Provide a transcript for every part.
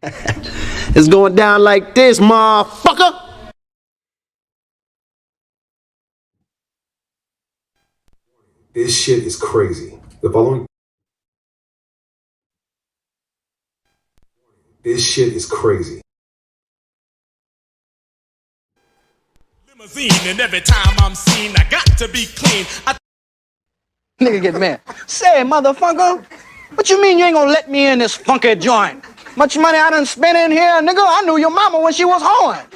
It's going down like this, motherfucker. This shit is crazy. This shit is crazy. Limousine, and every time I'm seen, I got to be clean. Nigga get mad. Say, motherfucker, what you mean you ain't gonna let me in this funky joint? Much money I done spent in here, nigga. I knew your mama when she was hoeing.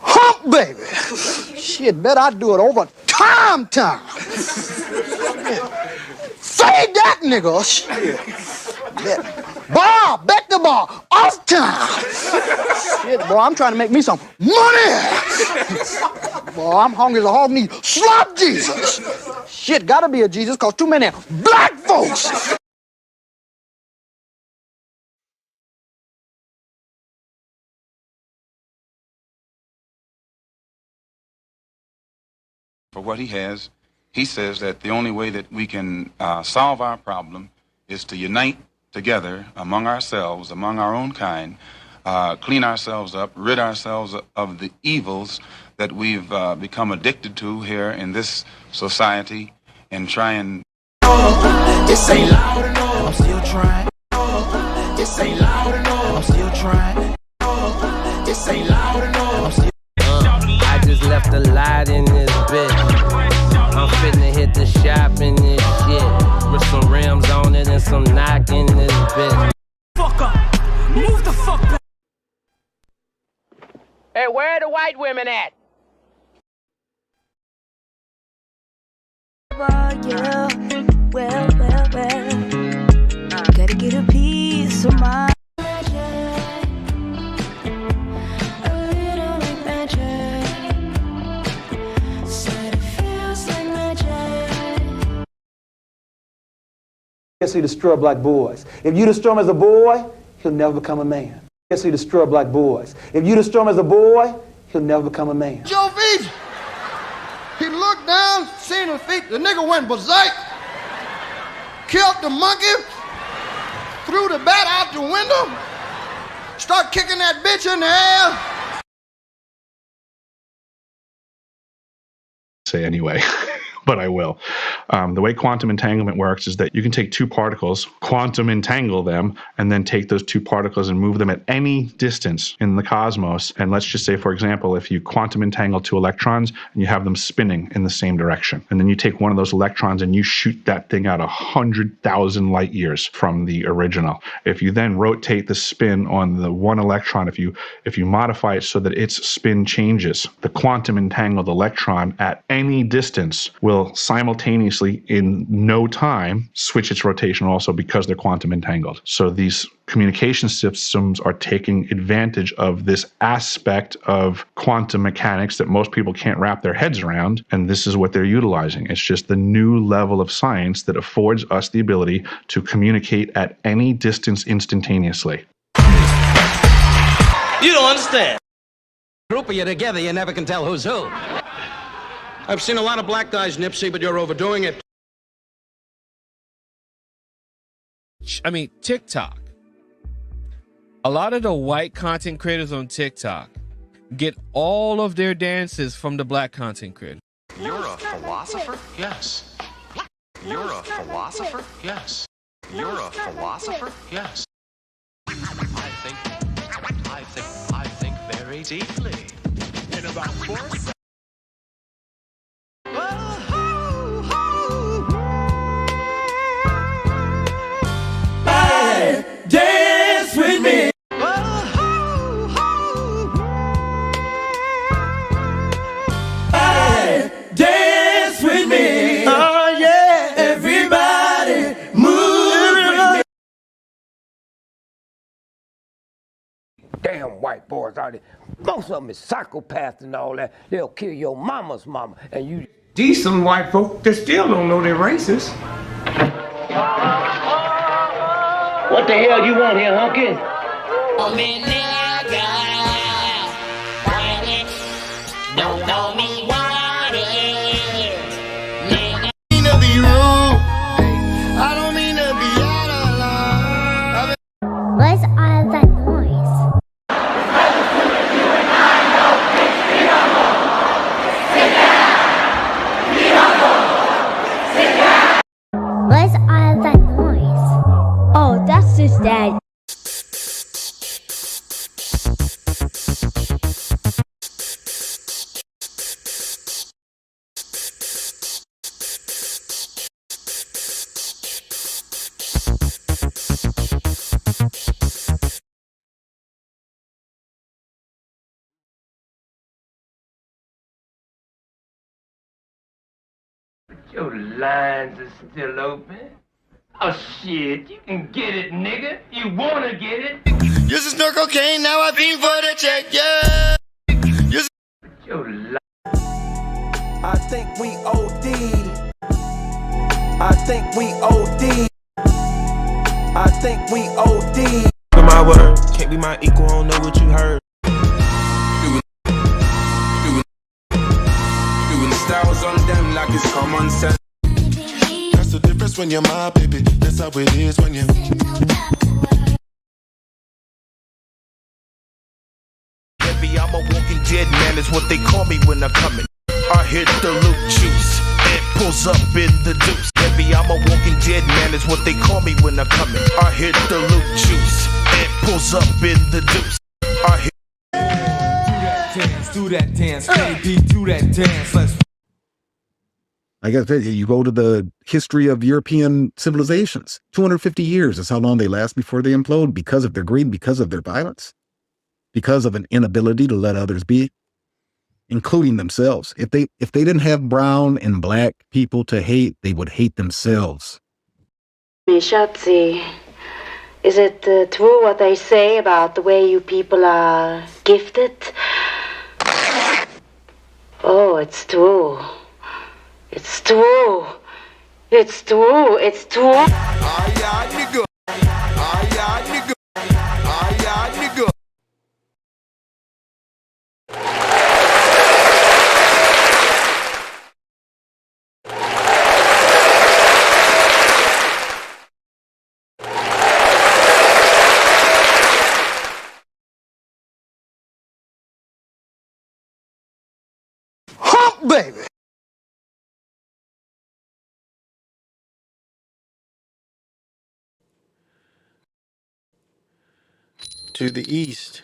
Hump, baby. Shit, bet I do it over time. Say that, nigga. Shit. Bar, back the bar, off time. Shit, boy, I'm trying to make me some money. Boy, I'm hungry as a hog needs slop Jesus. Shit, gotta be a Jesus, cause too many black folks. For what he has, he says that the only way that we can solve our problem is to unite together among ourselves, among our own kind, clean ourselves up, rid ourselves of the evils that we've become addicted to here in this society, and try and... This ain't loud enough, I'm still trying. This ain't loud enough, I'm still trying. This ain't loud enough, I'm still I just left a lot in this bitch. I'm finna hit the shop in this shit. With some rims on it and some knock in this bitch. fuck up. Move the fuck back. Hey, where are the white women at? Yeah, well, gotta get a piece of my Yes, he destroy black boys. If you destroy him as a boy, he'll never become a man. Yes, he destroy black boys. If you destroy him as a boy, he'll never become a man. Your feet. He looked down, seen his feet. The nigga went berserk. Killed the monkey. Threw the bat out the window. Start kicking that bitch in the air. Say anyway, but I will. The way quantum entanglement works is that you can take two particles, quantum entangle them, and then take those two particles and move them at any distance in the cosmos. And let's just say, for example, if you quantum entangle two electrons and you have them spinning in the same direction, and then you take one of those electrons and you shoot that thing out 100,000 light years from the original. If you then rotate the spin on the one electron, if you modify it so that its spin changes, the quantum entangled electron at any distance will simultaneously in no time switch its rotation also, because they're quantum entangled. So these communication systems are taking advantage of this aspect of quantum mechanics that most people can't wrap their heads around, and this is what they're utilizing. It's just the new level of science that affords us the ability to communicate at any distance instantaneously. You don't understand. Group of you together, you never can tell who's who. I've seen a lot of black guys, Nipsey, but you're overdoing it. I mean, TikTok. A lot of the white content creators on TikTok get all of their dances from the black content creators. You're a philosopher? Yes. You're a philosopher? Yes. You're a philosopher? Yes. I think very deeply. In about 4 seconds. Dance with me. Dance with me. Oh yeah, everybody move with me. Damn white boys out there. Most of them is psychopaths and all that. They'll kill your mama's mama. And you... Decent white folk that still don't know they're racist. What the hell you want here, hunky? Oh, me nigga, want it, don't know me want it. Your lines are still open. Oh shit, you can get it, nigga. You wanna get it? Used to snort cocaine, now I fiend for the check, yeah. Your li- I think we OD. I think we OD. I think we OD. My word, can't be my equal, don't know what you heard. Doing the styles on them like it's common sense. That's the difference when you're my baby. That's how it is when you. Baby, I'm a walking dead man, is what they call me when I'm coming. I hit the loop juice and pulls up in the deuce. Baby, I'm a walking dead man, is what they call me when I'm coming. I hit the loop juice and pulls up in the deuce. I hit. Do that dance, baby, do that dance. Let's. I guess you go to the history of European civilizations. 250 years is how long they last before they implode because of their greed, because of their violence, because of an inability to let others be, including themselves. If they didn't have brown and black people to hate, they would hate themselves. Schatzi, is it true what they say about the way you people are gifted? Oh, it's true. It's true. It's true. It's true. Aye, nigga. Aye, nigga. Aye, nigga. Hump, baby. To the east.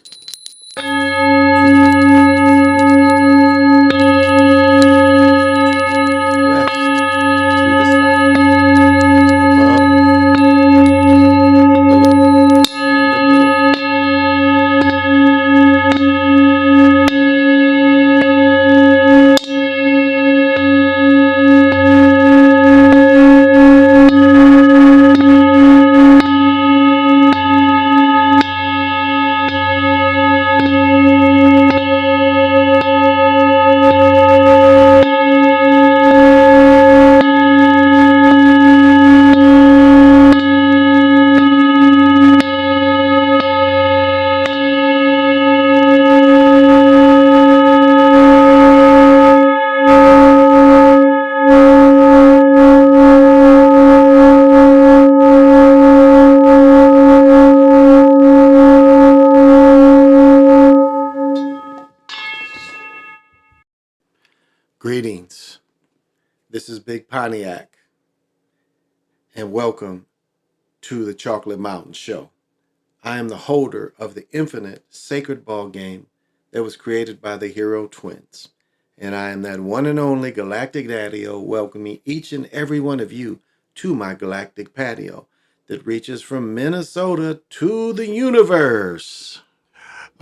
Greetings. This is Big Pontiac, and welcome to the Chocolate Mountain Show. I am the holder of the infinite sacred ball game that was created by the Hero Twins, and I am that one and only Galactic Daddy-O, welcoming each and every one of you to my galactic patio that reaches from Minnesota to the universe.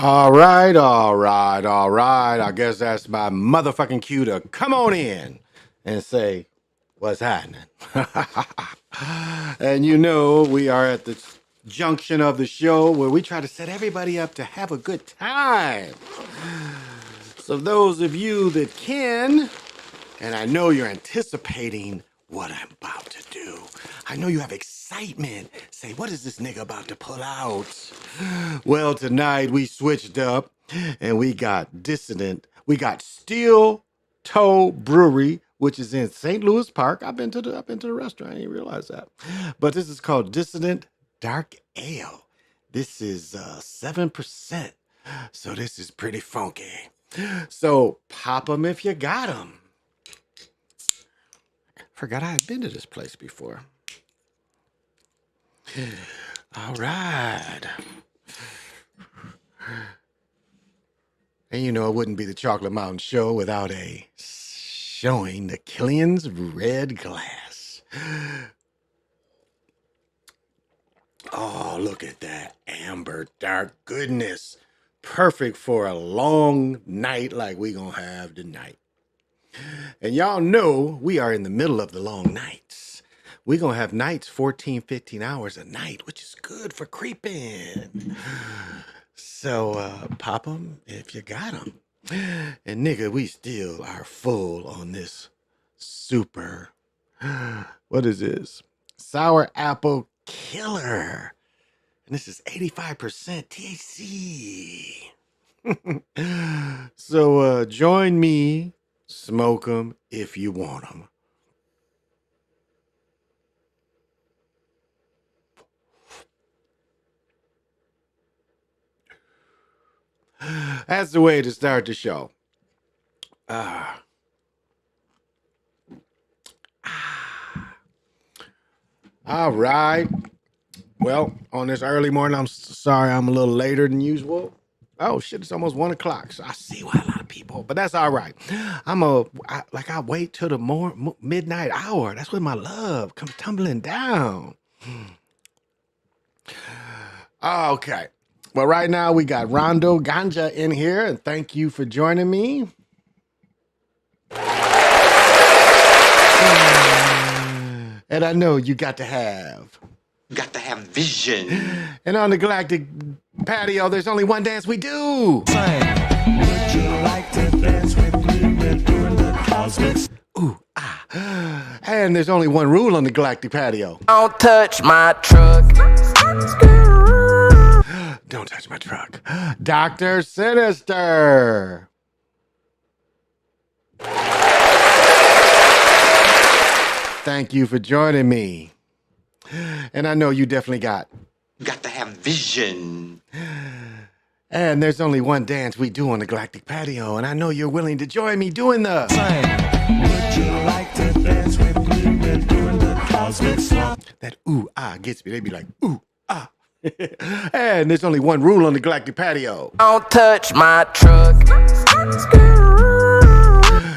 All right. I guess that's my motherfucking cue to come on in and say, what's happening? And you know, we are at the junction of the show where we try to set everybody up to have a good time. So those of you that can, and I know you're anticipating what I'm about to do. I know you have excitement. Say, what is this nigga about to pull out? Well, tonight we switched up and we got Dissident. We got Steel Toe Brewery, which is in St. Louis Park. I've been to the restaurant. I didn't realize that. But this is called Dissident Dark Ale. This is 7%. So this is pretty funky. So pop them if you got them. Forgot I had been to this place before. All right. And you know, it wouldn't be the Chocolate Mountain Show without showing the Killian's Red Glass. Oh, look at that amber dark goodness. Perfect for a long night like we gonna have tonight. And y'all know we are in the middle of the long nights. We're going to have nights 14, 15 hours a night, which is good for creeping. So pop them if you got them. And nigga, we still are full on this super, what is this? Sour apple killer. And this is 85% THC. So join me, smoke them if you want them. That's the way to start the show. All right. Well, on this early morning, I'm sorry I'm a little later than usual. Oh shit, it's almost 1 o'clock. So I see why a lot of people, but that's all right. I wait till the midnight hour. That's when my love comes tumbling down. Okay. Well, right now we got Rondo Ganja in here, and thank you for joining me. And I know you got to have vision. And on the Galactic patio, there's only one dance we do. Would you like to dance with me? We're doing the cosmics. Ooh, ah. And there's only one rule on the Galactic patio. Don't touch my truck. Don't touch my truck. Dr. Sinister. Thank you for joining me. And I know you definitely got to have vision. And there's only one dance we do on the Galactic patio, and I know you're willing to join me doing the Would you like to dance with me? We're doing the cosmic slump. That ooh ah gets me. They be like ooh ah. And there's only one rule on the Galactic patio. Don't touch my truck.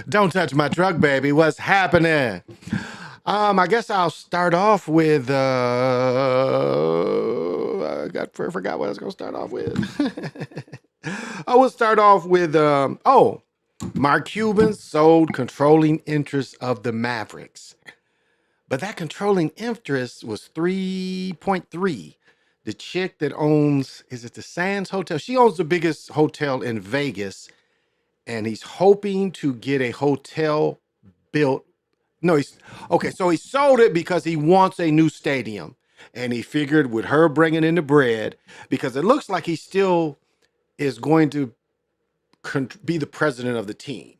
Don't touch my truck, baby. What's happening? I guess I'll start off with I forgot what I was gonna start off with. I will start off with Mark Cuban sold controlling interest of the Mavericks. But that controlling interest was 3.3. The chick that owns, is it the Sands Hotel? She owns the biggest hotel in Vegas, and he's hoping to get a hotel built. No, so he sold it because he wants a new stadium. And he figured with her bringing in the bread, because it looks like he still is going to be the president of the team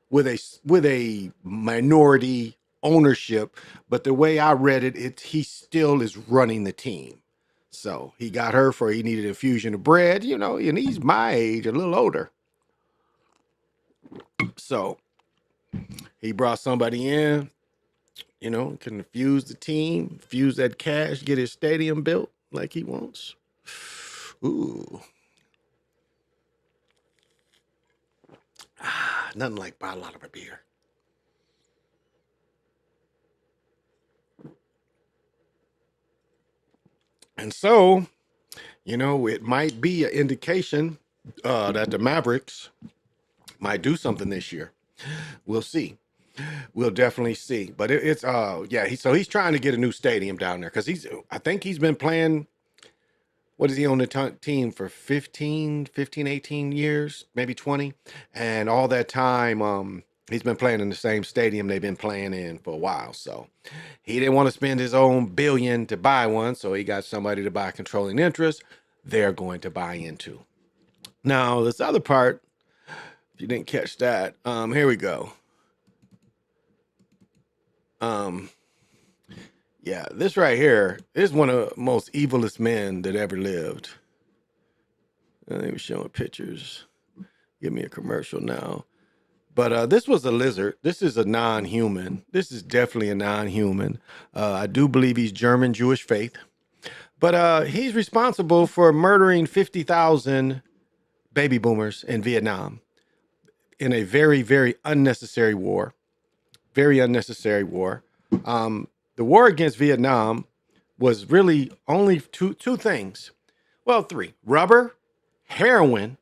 with a minority ownership. But the way I read it, he still is running the team. So he got her for he needed a infusion of bread, and he's my age, a little older. So he brought somebody in, can infuse the team, infuse that cash, get his stadium built like he wants. Ooh. Nothing like bottle out of a beer. And so, it might be an indication that the Mavericks might do something this year. We'll see. We'll definitely see. But so he's trying to get a new stadium down there because I think he's been playing. What is he on the team for 15, 18 years, maybe 20? And all that time, he's been playing in the same stadium they've been playing in for a while. So he didn't want to spend his own billion to buy one. So he got somebody to buy controlling interest. They're going to buy into. Now, this other part, if you didn't catch that, here we go. Yeah, this right here is one of the most evilest men that ever lived. They were showing pictures. Give me a commercial now. But this was a lizard. This is a non-human. This is definitely a non-human. I do believe he's German Jewish faith. But he's responsible for murdering 50,000 baby boomers in Vietnam in a very, very unnecessary war. Very unnecessary war. The war against Vietnam was really only two things. Well, three. Rubber, heroin,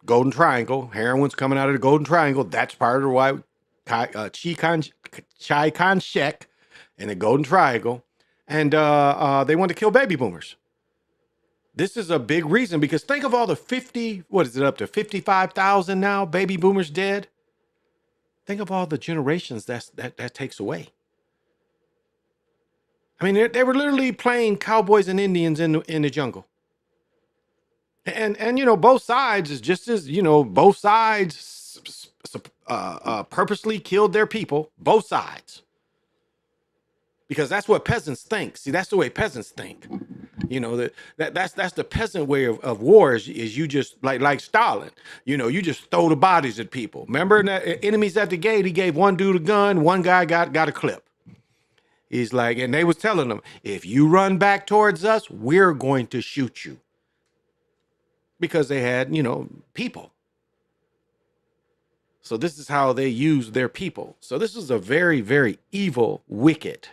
Golden Triangle. Heroin's coming out of the Golden Triangle. That's part of why Chikan Shek and the Golden Triangle, and they want to kill baby boomers. This is a big reason because think of all the up to 55,000 now baby boomers dead. Think of all the generations that takes away. I mean, they were literally playing cowboys and Indians in the jungle. And both sides is just as, both sides purposely killed their people, both sides. Because that's what peasants think. See, that's the way peasants think. That's the peasant way of war is you just like Stalin. You just throw the bodies at people. Remember enemies at the gate, he gave one dude a gun, one guy got a clip. He's like, and they was telling them, if you run back towards us, we're going to shoot you. Because they had, people. So this is how they used their people. So this is a very, very evil, wicked.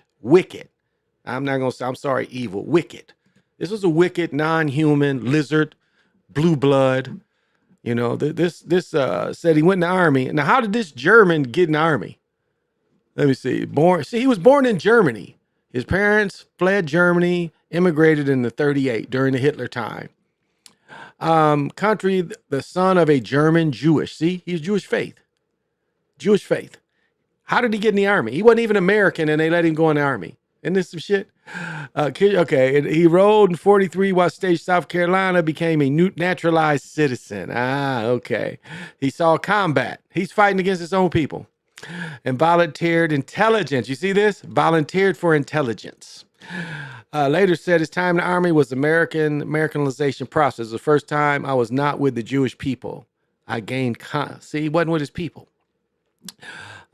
I'm not going to say, I'm sorry, evil, wicked. This was a wicked, non-human, lizard, blue blood. This said he went in the army. Now, how did this German get in the army? Let me see. He was born in Germany. His parents fled Germany, immigrated in the 38 during the Hitler time. Country, the son of a German Jewish. See, he's Jewish faith. How did he get in the army? He wasn't even American and they let him go in the army. Isn't this some shit? Okay. He rode in 43 while staged South Carolina, became a naturalized citizen. Okay. He saw combat. He's fighting against his own people and volunteered intelligence. You see this? Volunteered for intelligence. Later said his time in the army was Americanization process. The first time I was not with the Jewish people. I gained, he wasn't with his people.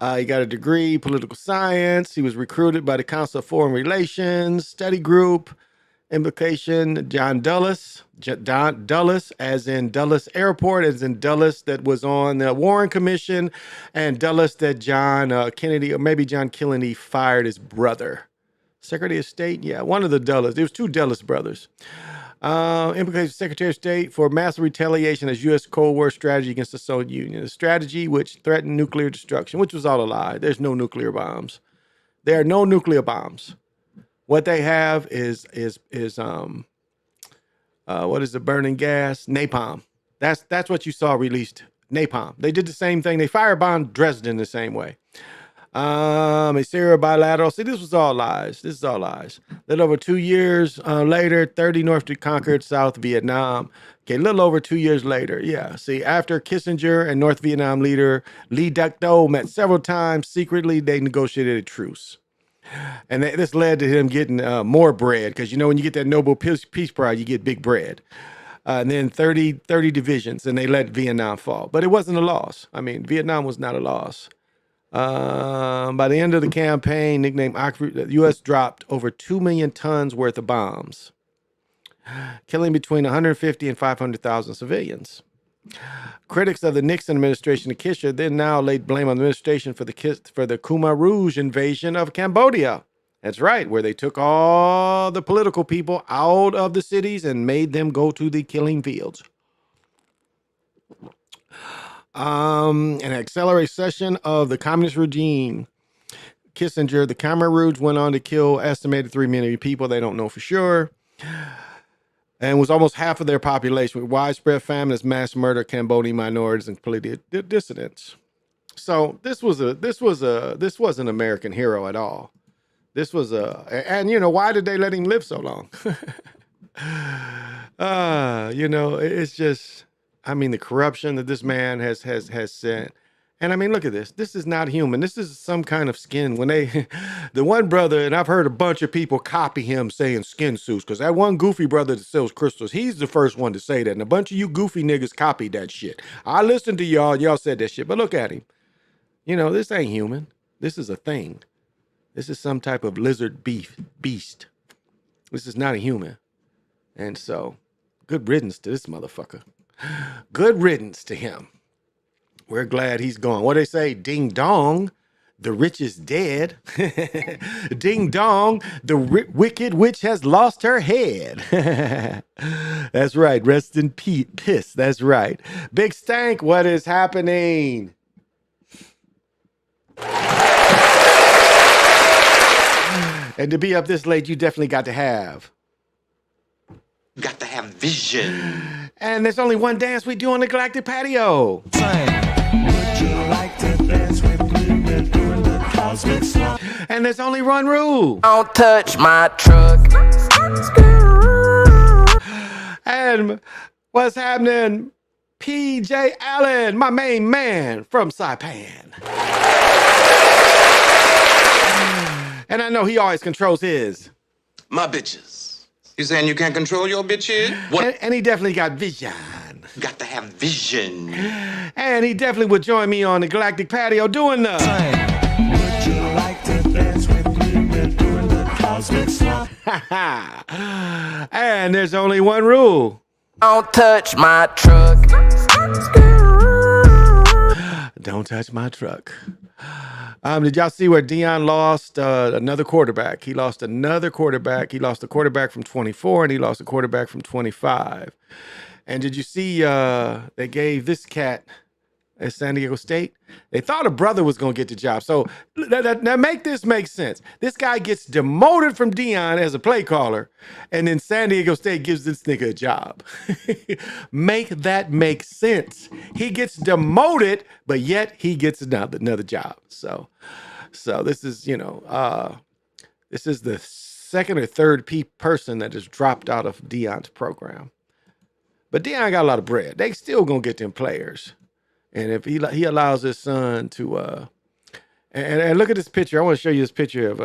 He got a degree, political science. He was recruited by the Council of Foreign Relations Study Group. Implication, John Dulles, as in Dulles Airport, as in Dulles that was on the Warren Commission, and Dulles that John Kennedy, or maybe John Kennedy fired his brother. Secretary of State, yeah, one of the Dulles. There was two Dulles brothers. Implicates Secretary of State for massive retaliation as U.S. Cold War strategy against the Soviet Union. A strategy which threatened nuclear destruction, which was all a lie. There's no nuclear bombs. There are no nuclear bombs. What they have is what is the burning gas? Napalm. That's what you saw released. Napalm. They did the same thing. They firebombed Dresden the same way. A Syria bilateral. See, this was all lies. This is all lies. A little over 2 years later, 30 North conquered South Vietnam. Okay, a little over 2 years later. Yeah, see, after Kissinger and North Vietnam leader Lee Duc-Tho met several times secretly, they negotiated a truce. And this led to him getting more bread because, when you get that Nobel Peace Prize, you get big bread. And then 30 divisions, and they let Vietnam fall. But it wasn't a loss. I mean, Vietnam was not a loss. By the end of the campaign, nicknamed the U.S. dropped over 2 million tons worth of bombs, killing between 150 and 500,000 civilians. Critics of the Nixon administration of Kissinger then now laid blame on the administration for the Khmer Rouge invasion of Cambodia. That's right, where they took all the political people out of the cities and made them go to the killing fields. An accelerated session of the communist regime. Kissinger, the Khmer Rouge went on to kill estimated 3 million people. They don't know for sure. And was almost half of their population with widespread famine as mass murder of Cambodian minorities and political dissidents. So this wasn't an American hero at all. This was why did they let him live so long? It's just, the corruption that this man has sent. And look at this. This is not human. This is some kind of skin. When the one brother, and I've heard a bunch of people copy him saying skin suits, because that one goofy brother that sells crystals, he's the first one to say that. And a bunch of you goofy niggas copied that shit. I listened to y'all said that shit, but look at him. This ain't human. This is a thing. This is some type of lizard beast. This is not a human. And so, good riddance to this motherfucker. Good riddance to him. We're glad he's gone. What they say? Ding dong, the rich is dead. Ding dong, the wicked witch has lost her head. That's right. Rest in piss. That's right. Big Stank, what is happening? And to be up this late, you definitely got to have vision. And there's only one dance we do on the Galactic Patio. And there's only one rule. Don't touch my truck. And what's happening? PJ Allen, my main man from Saipan. And I know he always controls his. My bitches. You saying you can't control your bitches? What? And he definitely got vision. Got to have vision. And he definitely would join me on the Galactic Patio doing the... Would you like to dance with me? We're doing the cosmic slump. And there's only one rule. Don't touch my truck. Don't touch my truck. Did y'all see where Deion lost another quarterback? He lost another quarterback. He lost a quarterback from 24 and he lost a quarterback from 25. And did you see they gave this cat at San Diego State? They thought a brother was going to get the job. So now make this make sense. This guy gets demoted from Deion as a play caller, and then San Diego State gives this nigga a job. Make that make sense. He gets demoted, but yet he gets another job. So this is, this is the second or third person that has dropped out of Deion's program. But Deion got a lot of bread. They still gonna get them players. And if he allows his son to and look at this picture. I want to show you this picture of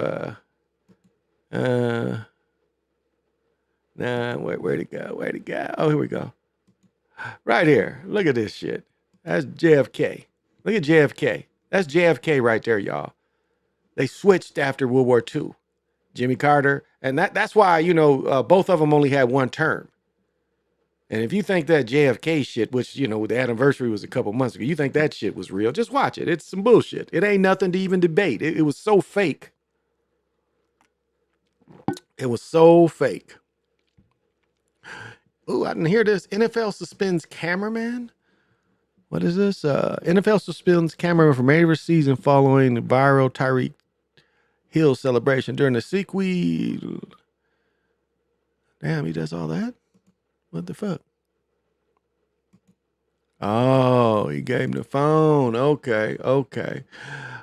where'd it go? Where'd it go? Oh, here we go. Right here. Look at this shit. That's JFK. Look at JFK. That's JFK right there, y'all. They switched after World War II. Jimmy Carter. And that's why, both of them only had one term. And if you think that JFK shit, which, the anniversary was a couple months ago, you think that shit was real, just watch it. It's some bullshit. It ain't nothing to even debate. It was so fake. It was so fake. Ooh, I didn't hear this. NFL suspends cameraman? What is this? NFL suspends cameraman from every season following the viral Tyreek Hill celebration during the sequel. Damn, he does all that? What the fuck? Oh, he gave him the phone. Okay. Took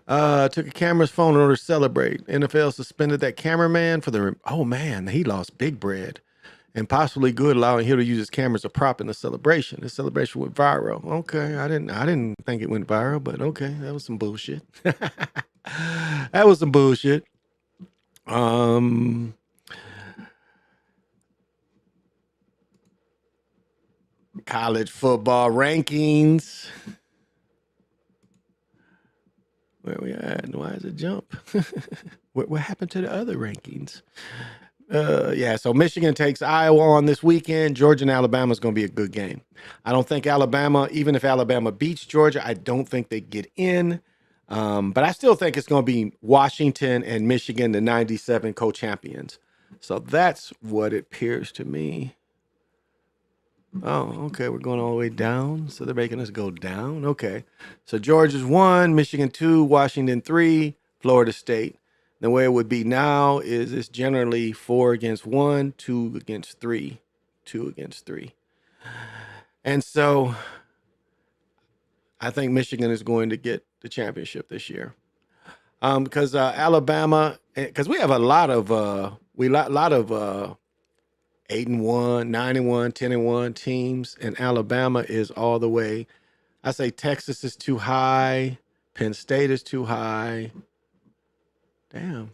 a camera's phone in order to celebrate. NFL suspended that cameraman for the... Oh, man, he lost big bread. And possibly good, allowing him to use his camera as a prop in the celebration. The celebration went viral. Okay, I didn't think it went viral, but okay, that was some bullshit. That was some bullshit. College football rankings. Where we at? Why does it jump? What happened to the other rankings? So Michigan takes Iowa on this weekend. Georgia and Alabama is going to be a good game. I don't think Alabama, even if Alabama beats Georgia, I don't think they get in. But I still think it's going to be Washington and Michigan, the 97 co-champions. So that's what it appears to me. Oh, okay. We're going all the way down. So they're making us go down. Okay. So Georgia's 1, Michigan 2, Washington 3, Florida State. The way it would be now is it's generally 4 against 1, 2 against 3, 2 against 3. And so I think Michigan is going to get the championship this year. Because Alabama, because we have a lot of 8-1, 9-1, 10-1 teams, and Alabama is all the way. I say Texas is too high, Penn State is too high. Damn,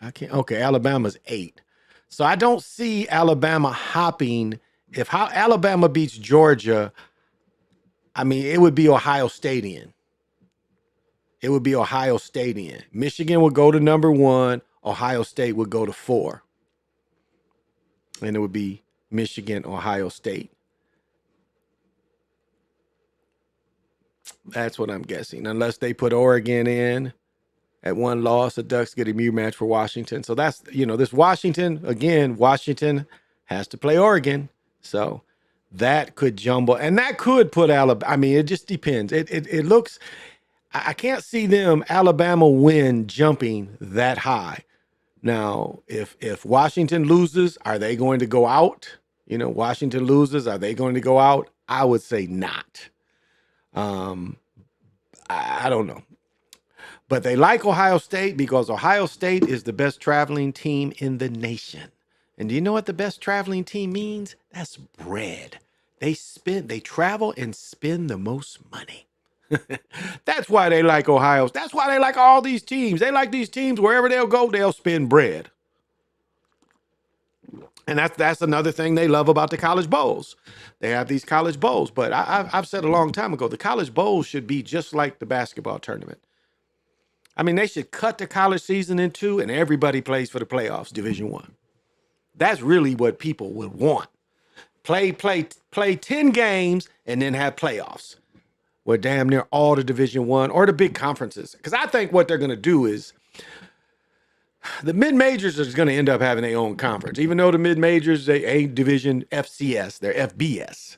I can't. Okay, Alabama's 8. So I don't see Alabama hopping. If Alabama beats Georgia, I mean, it would be Ohio State in. It would be Ohio State in. Michigan would go to number 1. Ohio State would go to 4. And it would be Michigan, Ohio State. That's what I'm guessing. Unless they put Oregon in at 1 loss, the Ducks get a rematch for Washington. So that's, this Washington has to play Oregon. So that could jumble. And that could put Alabama. I mean, it just depends. It looks, I can't see Alabama win jumping that high. Now, if Washington loses, are they going to go out? Washington loses, are they going to go out? I would say not. I don't know. But they like Ohio State because Ohio State is the best traveling team in the nation. And do you know what the best traveling team means? That's bread. They travel and spend the most money. That's why they like Ohio. That's why they like all these teams. They like these teams wherever they'll go, they'll spend bread. And that's another thing they love about the college bowls. They have these college bowls. But I've said a long time ago, the college bowls should be just like the basketball tournament. I mean, they should cut the college season in two and everybody plays for the playoffs, Division I. That's really what people would want. Play 10 games and then have playoffs where damn near all the Division I or the big conferences. Because I think what they're going to do is the mid-majors are going to end up having their own conference. Even though the mid-majors, they ain't Division FCS, they're FBS.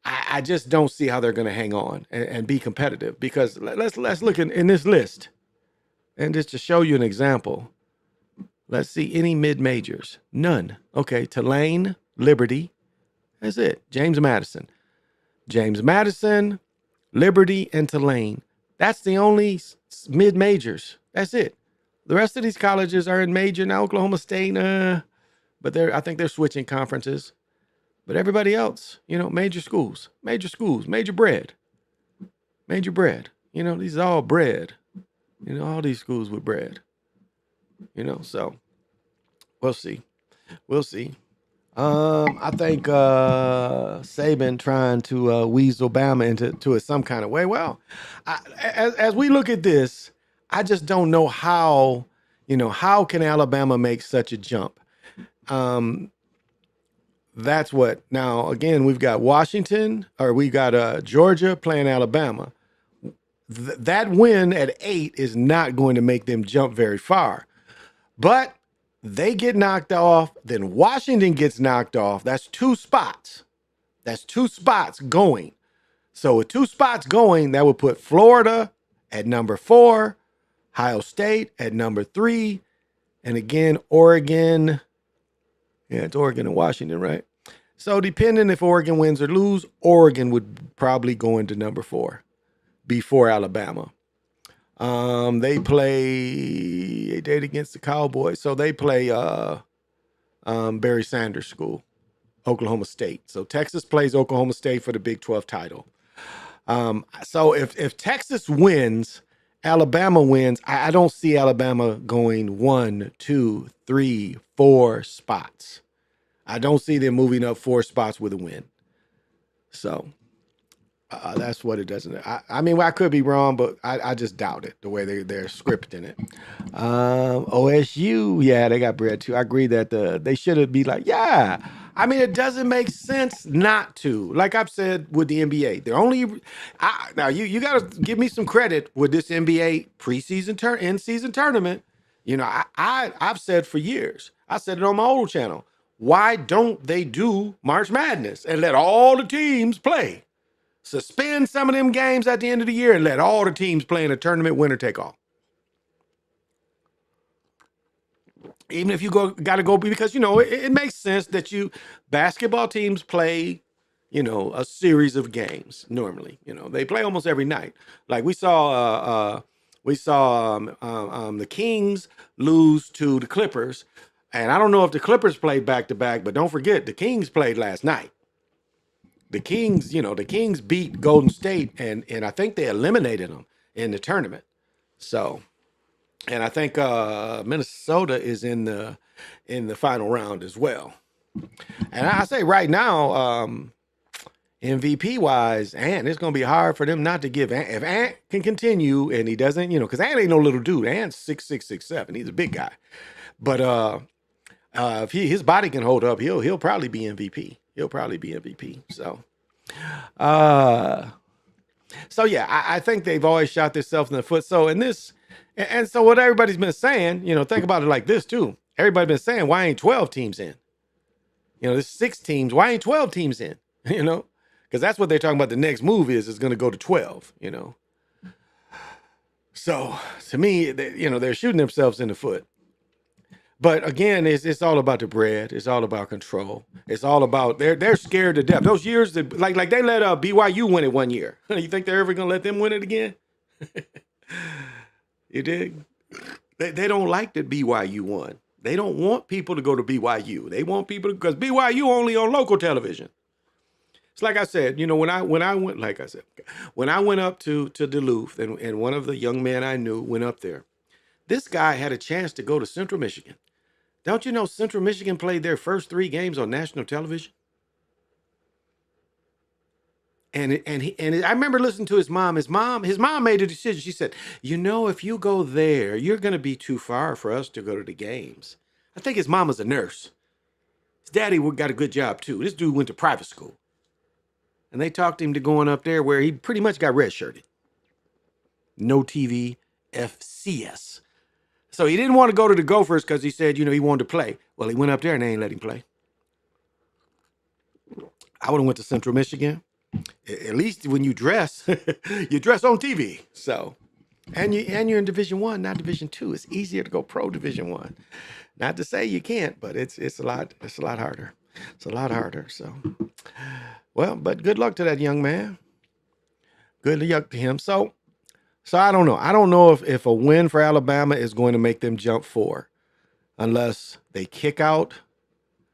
I just don't see how they're going to hang on and be competitive. Because let's look in this list. And just to show you an example, let's see any mid-majors. None. Okay, Tulane, Liberty. That's it. James Madison, Liberty, and Tulane. That's the only mid-majors. That's it. The rest of these colleges are in major. Now Oklahoma State, but I think they're switching conferences. But everybody else, major schools, major bread. These are all bread. All these schools with bread. So we'll see. I think Saban trying to weasel Bama into it some kind of way. Well, as we look at this, I just don't know how can Alabama make such a jump? That's what. Now, again, we've got Georgia playing Alabama. That win at 8 is not going to make them jump very far. But they get knocked off, then Washington gets knocked off. That's 2 spots. That's 2 spots going. So with 2 spots going, that would put Florida at number 4, Ohio State at number 3, and again, Oregon. Yeah, it's Oregon and Washington, right? So depending if Oregon wins or lose, Oregon would probably go into number 4 before Alabama. They did against the Cowboys. So they play Barry Sanders School, Oklahoma State. So Texas plays Oklahoma State for the Big 12 title. So if Texas wins, Alabama wins, I don't see Alabama going 1, 2, 3, 4 spots. I don't see them moving up 4 spots with a win. So that's what it doesn't. I mean, I could be wrong, but I just doubt it the way they're scripting it. OSU, yeah, they got bread too. I agree that they should be like, yeah. I mean, it doesn't make sense not to. Like I've said with the NBA, they're only. Now you got to give me some credit with this NBA preseason in-season tournament. I've said for years. I said it on my old channel. Why don't they do March Madness and let all the teams play? Suspend some of them games at the end of the year and let all the teams play in a tournament, winner take all. Even if you got to go, because, it makes sense that basketball teams play, a series of games normally. They play almost every night. Like we saw the Kings lose to the Clippers. And I don't know if the Clippers played back to back, but don't forget the Kings played last night. The Kings beat Golden State and I think they eliminated them in the tournament. So, and I think Minnesota is in the final round as well. And I say right now, MVP wise, Ant, it's going to be hard for them not to give Ant. If Ant can continue and he doesn't, because Ant ain't no little dude. Ant's 6'6", 6'7". He's a big guy. But if his body can hold up, he'll probably be MVP. So, yeah, I think they've always shot themselves in the foot. So so what everybody's been saying, think about it like this too. Everybody's been saying, why ain't 12 teams in? There's 6 teams. Why ain't 12 teams in? Because that's what they're talking about. The next move is going to go to 12. So to me, they're shooting themselves in the foot. But again, it's all about the bread. It's all about control. It's all about they're scared to death. Those years that like they let BYU win it one year. You think they're ever gonna let them win it again? You dig? They don't like that BYU won. They don't want people to go to BYU. They want people to, because BYU only on local television. It's like I said, you know, when I went, like I said, when I went up to Duluth and one of the young men I knew went up there, this guy had a chance to go to Central Michigan. Don't you know Central Michigan played their first 3 games on national television? And I remember listening to his mom. His mom made a decision. She said, "You know, if you go there, you're going to be too far for us to go to the games." I think his mom was a nurse. His daddy got a good job too. This dude went to private school, and they talked him to going up there where he pretty much got redshirted. No TV, FCS. So he didn't want to go to the Gophers because he said, you know, he wanted to play. Well, he went up there and they ain't let him play. I would have went to Central Michigan. At least when you dress, you dress on TV. So, and you're in Division I, not Division II. It's easier to go pro Division I. Not to say you can't, but it's a lot harder. It's a lot harder. So, well, but good luck to that young man. Good luck to him. So I don't know. I don't know if a win for Alabama is going to make them jump 4, unless they kick out,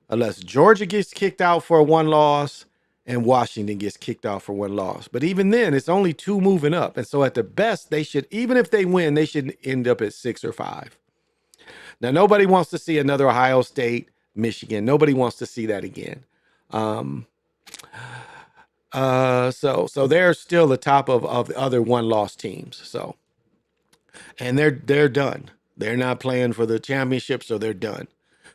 unless Georgia gets kicked out for a 1 loss and Washington gets kicked out for 1 loss. But even then, it's only 2 moving up. And so at the best, they should, even if they win, they should end up at 6 or 5. Now, nobody wants to see another Ohio State, Michigan. Nobody wants to see that again. So they're still the top of the other 1-loss teams. So, and they're done. They're not playing for the championship, so they're done.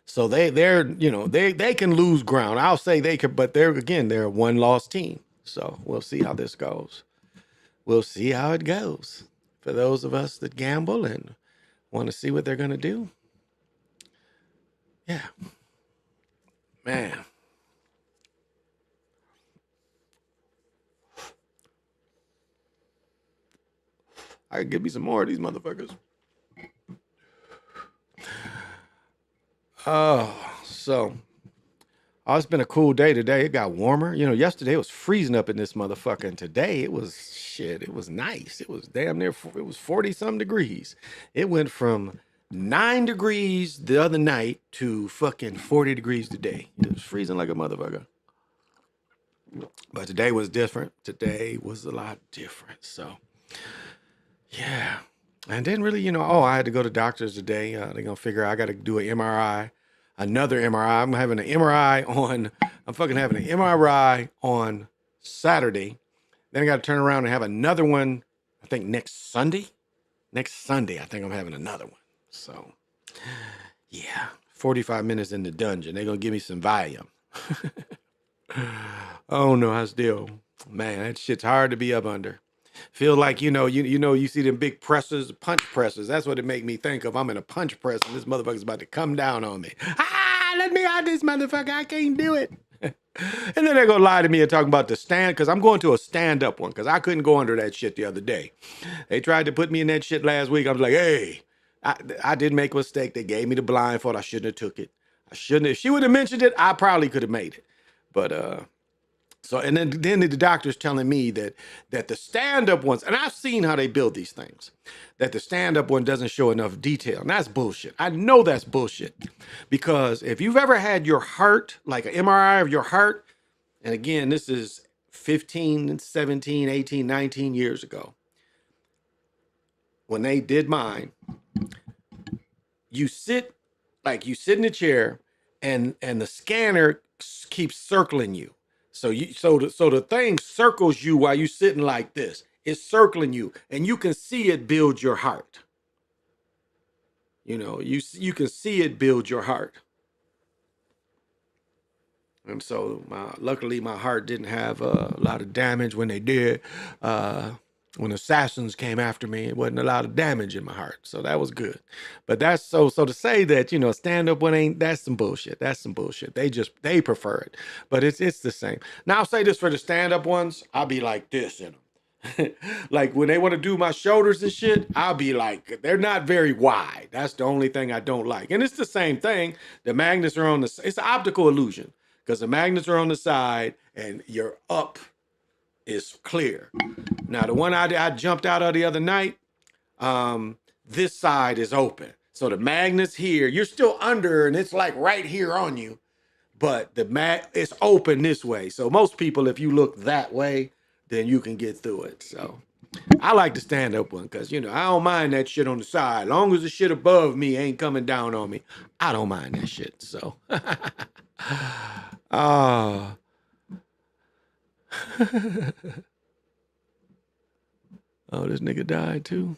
So they're you know, they can lose ground. I'll say they could, but they're a 1-loss team. So we'll see how this goes. We'll see how it goes. For those of us that gamble and want to see what they're gonna do. Yeah. Man. I could give me some more of these motherfuckers. It's been a cool day today. It got warmer. You know, yesterday it was freezing up in this motherfucker, and today it was nice. It was damn near, it was 40-some degrees. It went from 9 degrees the other night to fucking 40 degrees today. It was freezing like a motherfucker. But today was different. Today was a lot different. So, yeah. And then really, I had to go to doctors today. They're going to figure I got to do an MRI, another MRI. I'm having an MRI on Saturday. Then I got to turn around and have another one, I think next Sunday. Next Sunday, I think I'm having another one. So, yeah, 45 minutes in the dungeon. They're going to give me some Valium. Oh, no, I still, man, that shit's hard to be up under. Feel like, you see them big presses, punch presses. That's what it make me think of. I'm in a punch press and this motherfucker's about to come down on me. Let me out this motherfucker. I can't do it. And then they're going to lie to me and talk about the stand, because I'm going to a stand-up one, because I couldn't go under that shit the other day. They tried to put me in that shit last week. I was like, hey, I did make a mistake. They gave me the blindfold. I shouldn't have took it. I shouldn't have. If she would have mentioned it, I probably could have made it. But, so, and then the doctor's telling me that the stand-up ones, and I've seen how they build these things, that the stand-up one doesn't show enough detail. And that's bullshit. I know that's bullshit. Because if you've ever had your heart, like an MRI of your heart, and again, this is 15, 17, 18, 19 years ago, when they did mine, you sit in the chair and the scanner keeps circling you. So the thing circles you while you're sitting like this. It's circling you, and you can see it build your heart. You can see it build your heart. And so luckily my heart didn't have a lot of damage when they did. When assassins came after me, it wasn't a lot of damage in my heart. So that was good. But that's so to say that, stand-up one that's some bullshit. That's some bullshit. They prefer it. But it's the same. Now I'll say this for the stand-up ones, I'll be like this in them. Like when they want to do my shoulders and shit, I'll be like, they're not very wide. That's the only thing I don't like. And it's the same thing. The magnets are on the, it's an optical illusion because the magnets are on the side and your up is clear. Now the one I jumped out of the other night, this side is open. So the magnet's here. You're still under and it's like right here on you. But it's open this way. So most people, if you look that way, then you can get through it. So I like the stand-up one because, you know, I don't mind that shit on the side. As long as the shit above me ain't coming down on me, I don't mind that shit. So, oh, this nigga died too.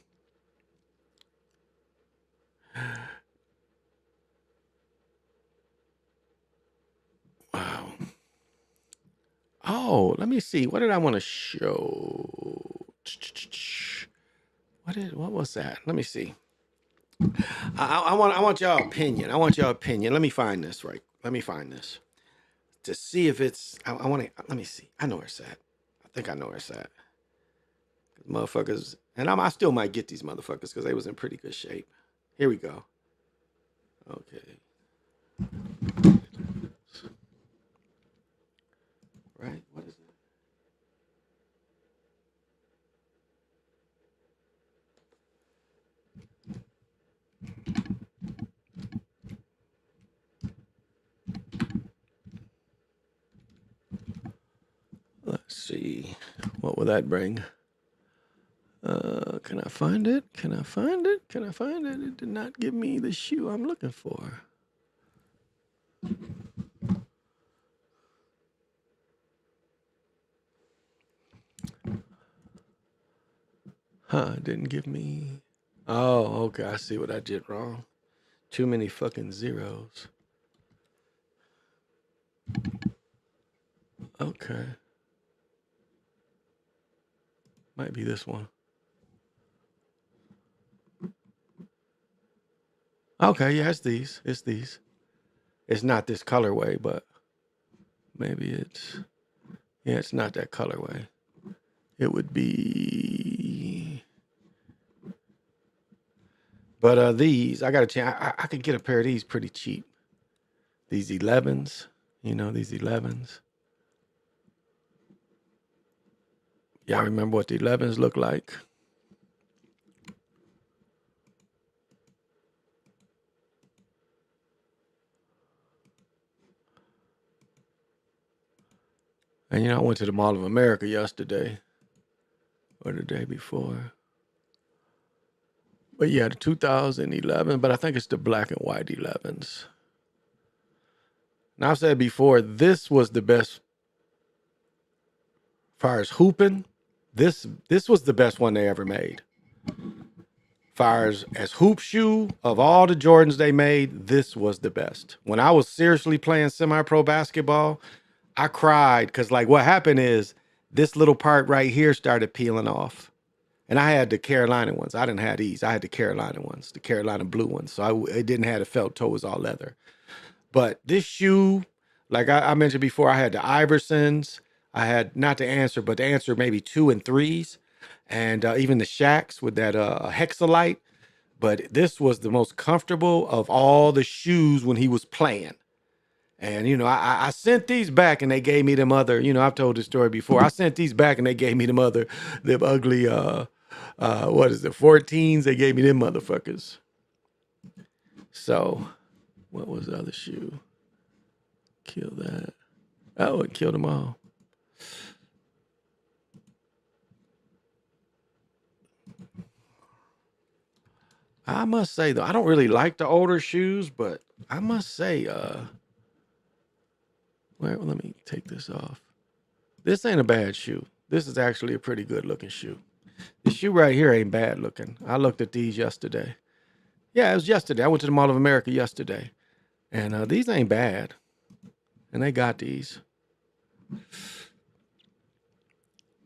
Wow. Oh, let me see. What did I want to show? What was that? Let me see. I want y'all opinion. I want y'all opinion. Let me find this right. Let me find this to see if it's. I want to. Let me see. I know where it's at. I think I know where it's at. Motherfuckers, and I still might get these motherfuckers because they was in pretty good shape. Here we go. Okay. Right. What is it? Let's see. What will that bring? Can I find it? Can I find it? Can I find it? It did not give me the shoe I'm looking for. It didn't give me. Oh, okay. I see what I did wrong. Too many fucking zeros. Okay. Might be this one. Okay, yeah, it's these. It's these. It's not this colorway, but maybe it's. Yeah, it's not that colorway. It would be. But these, I got a chance. I could get a pair of these pretty cheap. These 11s, you know, these 11s. Y'all remember what the 11s look like? And you know, I went to the Mall of America yesterday or the day before. But yeah, the 2011, but I think it's the black and white 11s. Now I've said before, this was the best as far as hooping. This was the best one they ever made. Far as hoop shoe of all the Jordans they made, this was the best. When I was seriously playing semi-pro basketball, I cried because like what happened is this little part right here started peeling off. And I had the Carolina ones. I didn't have these. I had the Carolina ones, the Carolina blue ones. So it didn't have the felt toe. It was all leather. But this shoe, like I mentioned before, I had the Iversons. I had not the Answer, but the Answer maybe 2 and 3s. And even the Shacks with that Hexalite. But this was the most comfortable of all the shoes when he was playing. And, you know, I sent these back and they gave me them other, you know, I've told this story before. I sent these back and they gave me them ugly, 14s? They gave me them motherfuckers. So, what was the other shoe? Kill that. Oh, it killed them all. I must say, though, I don't really like the older shoes, but I must say, well, let me take this off. This ain't a bad shoe. This is actually a pretty good looking shoe. The shoe right here ain't bad looking. I looked at these yesterday. Yeah, it was yesterday. I went to the Mall of America yesterday. And these ain't bad. And they got these.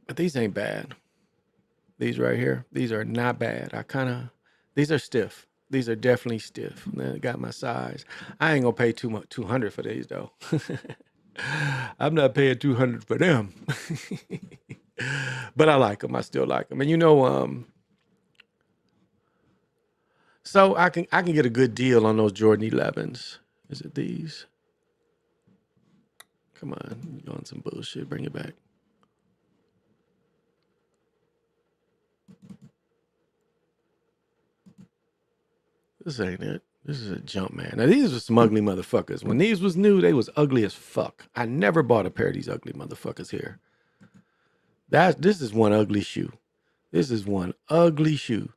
But these ain't bad. These right here, these are not bad. These are stiff. These are definitely stiff. They got my size. I ain't gonna pay too much, 200 for these though. I'm not paying 200 for them. But I like them. I still like them. And you know, so I can get a good deal on those Jordan 11s. Is it these? Come on, you on some bullshit. Bring it back. This ain't it. This is a jump, man. Now, these were some ugly motherfuckers. When these was new, they was ugly as fuck. I never bought a pair of these ugly motherfuckers here. This is one ugly shoe. This is one ugly shoe.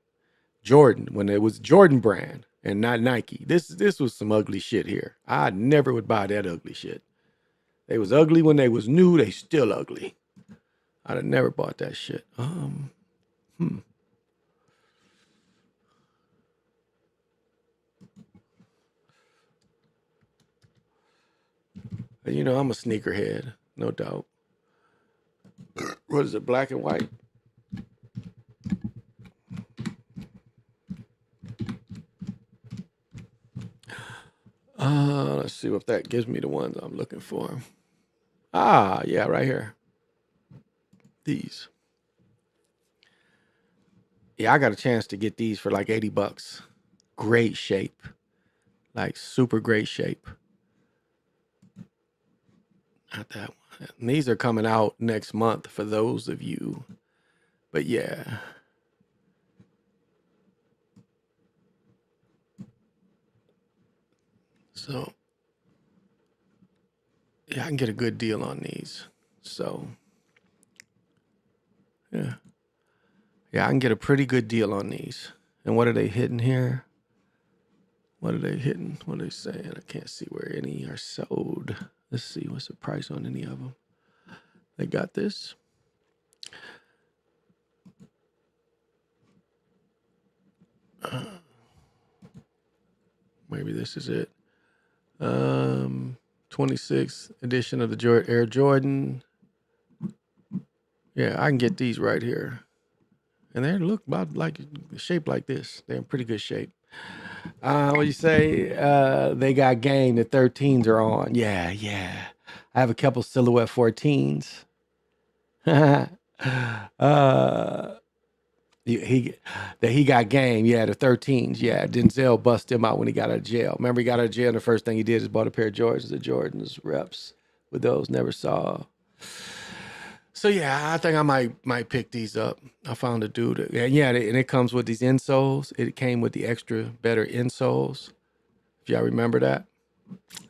Jordan, when it was Jordan brand and not Nike. This was some ugly shit here. I never would buy that ugly shit. They was ugly when they was new. They still ugly. I'd have never bought that shit. You know, I'm a sneakerhead, no doubt. What is it, black and white? Let's see if that gives me the ones I'm looking for. Ah, yeah, right here. These. Yeah, I got a chance to get these for like $80. Great shape. Like super great shape. Not that one. And these are coming out next month for those of you. But yeah. So, yeah, I can get a good deal on these. So, yeah. Yeah, I can get a pretty good deal on these. And what are they hitting here? What are they hitting? What are they saying? I can't see where any are sold. Let's see. What's the price on any of them? They got this. Maybe this is it. 26th edition of the Air Jordan. Yeah, I can get these right here. And they look about like shaped like this. They're in pretty good shape. What do you say? They got game. The 13s are on. Yeah. I have a couple silhouette 14s. He got game. Yeah, the 13s. Yeah, Denzel bust him out when he got out of jail. Remember, he got out of jail and the first thing he did is bought a pair of Jordans. The Jordans reps with those. Never saw. So yeah, I think I might pick these up. I found a dude. And it comes with these insoles. It came with the extra better insoles. If y'all remember that.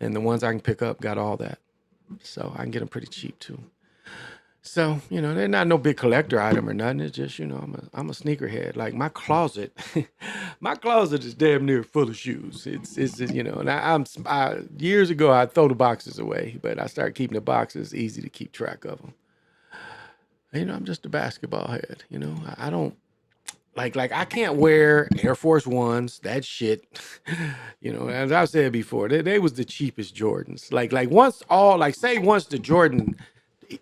And the ones I can pick up got all that. So I can get them pretty cheap too. So, you know, they're not no big collector item or nothing. It's just, you know, I'm a sneakerhead. Like my closet is damn near full of shoes. It's you know, and I years ago I'd throw the boxes away, but I started keeping the boxes easy to keep track of them. You know, I'm just a basketball head. You know, I don't like I can't wear Air Force Ones. That shit. You know, as I've said before, they was the cheapest Jordans. Like once the Jordan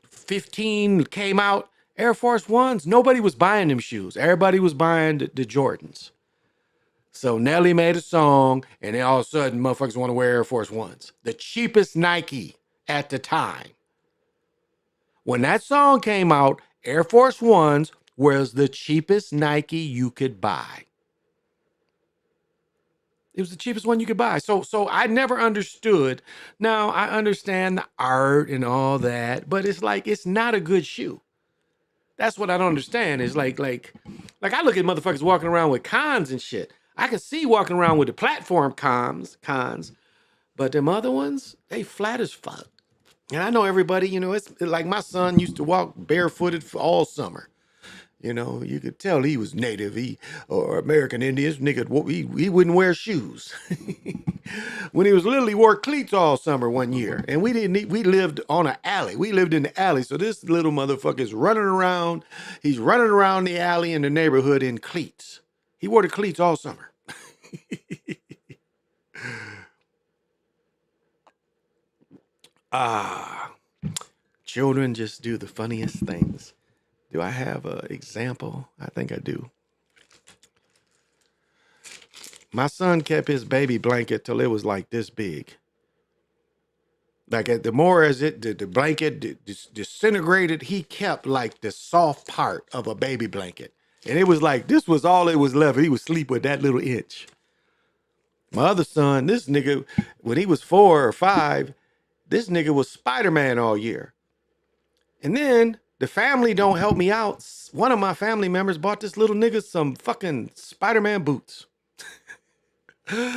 15 came out, Air Force Ones, nobody was buying them shoes. Everybody was buying the Jordans. So Nelly made a song, and then all of a sudden, motherfuckers want to wear Air Force Ones. The cheapest Nike at the time. When that song came out, Air Force Ones was the cheapest Nike you could buy. It was the cheapest one you could buy. So I never understood. Now, I understand the art and all that, but it's like, it's not a good shoe. That's what I don't understand. Is like I look at motherfuckers walking around with cons and shit. I can see walking around with the platform cons, but them other ones, they flat as fuck. And I know everybody, you know, it's like my son used to walk barefooted for all summer. You know, you could tell he was native, or American Indians. Nigga, he wouldn't wear shoes. When he was little, he wore cleats all summer one year, and we lived on an alley. We lived in the alley, so this little motherfucker is running around. He's running around the alley in the neighborhood in cleats. He wore the cleats all summer. Children just do the funniest things. Do I have an example? I think I do. My son kept his baby blanket till it was like this big. Like the more as the blanket disintegrated, he kept like the soft part of a baby blanket. And it was like, this was all it was left. He would sleep with that little inch. My other son, this nigga, when he was 4 or 5, this nigga was Spider-Man all year. And then the family don't help me out. One of my family members bought this little nigga some fucking Spider-Man boots.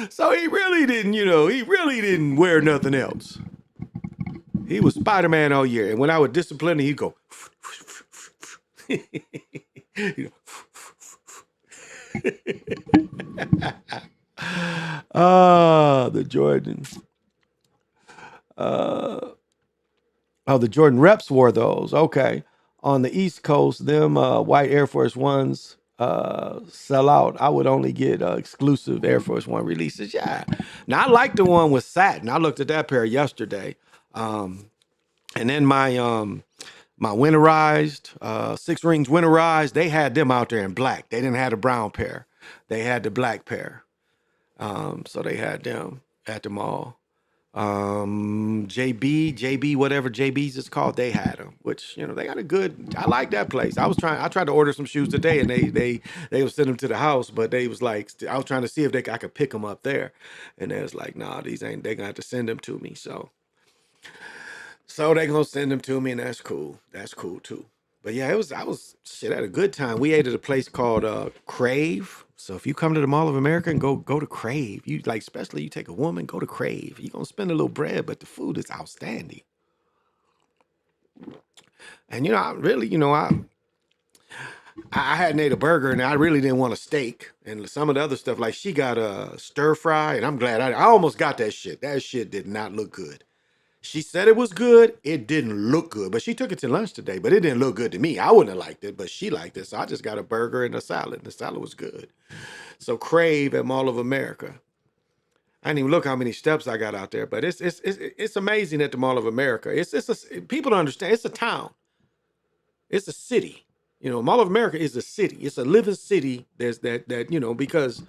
So he really didn't wear nothing else. He was Spider-Man all year. And when I would discipline him, he'd go. The Jordan. The Jordan reps wore those. Okay. On the East Coast, them white Air Force Ones sell out. I would only get exclusive Air Force One releases. Yeah. Now I like the one with satin. I looked at that pair yesterday. And then my winterized, 6 rings winterized, they had them out there in black. They didn't have the brown pair. They had the black pair. So they had them at the mall. JB, whatever JB's is called, they had them, which, they got a good, I like that place. I tried to order some shoes today and they would send them to the house, but they was like, I was trying to see if I could pick them up there. And they was like, nah, they gonna have to send them to me. So they gonna send them to me, and that's cool. That's cool too. But yeah, I had a good time. We ate at a place called Crave. So if you come to the Mall of America and go to Crave, especially you take a woman, go to Crave. You're gonna spend a little bread, but the food is outstanding. And I hadn't ate a burger, and I really didn't want a steak. And some of the other stuff, like she got a stir fry, and I'm glad I almost got that shit. That shit did not look good. She said it was good. It didn't look good, but she took it to lunch today, but it didn't look good to me. I wouldn't have liked it, but she liked it. So I just got a burger and a salad, and the salad was good. So Crave at Mall of America. I didn't even look how many steps I got out there, but it's amazing at the Mall of America. People don't understand. It's a town. It's a city. Mall of America is a city. It's a living city. There's that because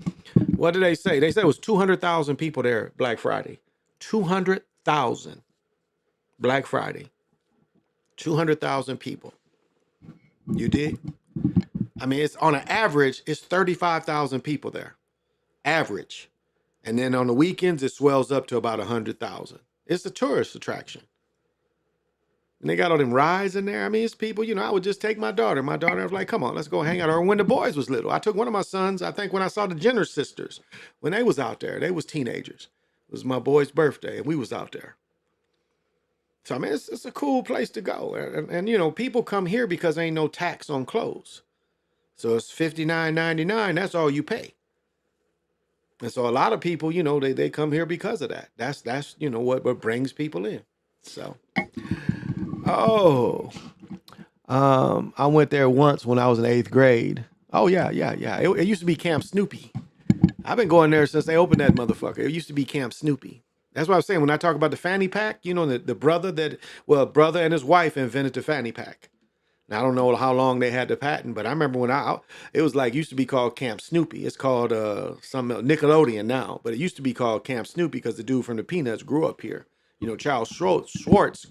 what did they say? They said it was 200,000 people there Black Friday. 200,000. Black Friday, 200,000 people. You dig? I mean, it's on an average, it's 35,000 people there. Average. And then on the weekends, it swells up to about 100,000. It's a tourist attraction. And they got all them rides in there. I mean, it's people, I would just take my daughter. My daughter was like, come on, let's go hang out. Or when the boys was little, I took one of my sons, I think when I saw the Jenner sisters, when they was out there, they was teenagers. It was my boy's birthday, and we was out there. So, I mean, it's a cool place to go. And people come here because there ain't no tax on clothes. So it's $59.99. That's all you pay. And so a lot of people, they come here because of that. That's what brings people in. So, I went there once when I was in 8th grade. Oh, yeah. It used to be Camp Snoopy. I've been going there since they opened that motherfucker. It used to be Camp Snoopy. That's what I was saying. When I talk about the fanny pack, the brother and his wife invented the fanny pack. Now, I don't know how long they had the patent, but I remember when it was used to be called Camp Snoopy. It's called some Nickelodeon now, but it used to be called Camp Snoopy because the dude from the Peanuts grew up here. Charles Schwartz